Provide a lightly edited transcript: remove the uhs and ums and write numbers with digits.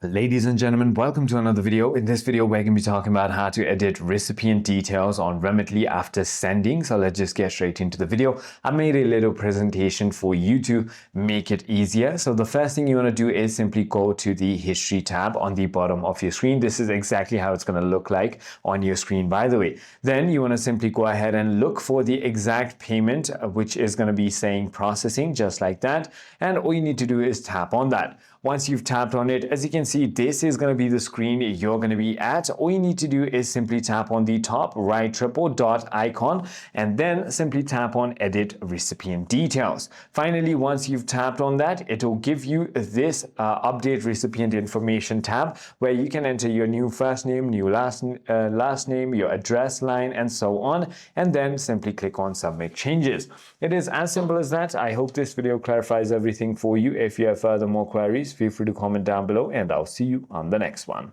Ladies and gentlemen, welcome to another video. In this video, we're going to be talking about how to edit recipient details on Remitly after sending. So let's just get straight into the video. I made a little presentation for you to make it easier. So the first thing you want to do is simply go to the history tab on the bottom of your screen. This is exactly how it's going to look like on your screen, by the way. Then you want to simply go ahead and look for the exact payment, which is going to be saying processing, just like that. And all you need to do is tap on that. Once you've tapped on it, as you can see, this is going to be the screen you're going to be at. All you need to do is simply tap on the top right triple dot icon and then simply tap on edit recipient details. Finally, once you've tapped on that, it will give you this update recipient information tab where you can enter your new first name, new last name, your address line, and so on, and then simply click on submit changes. It is as simple as that. I hope this video clarifies everything for you. If you have further more queries, feel free to comment down below and I'll see you on the next one.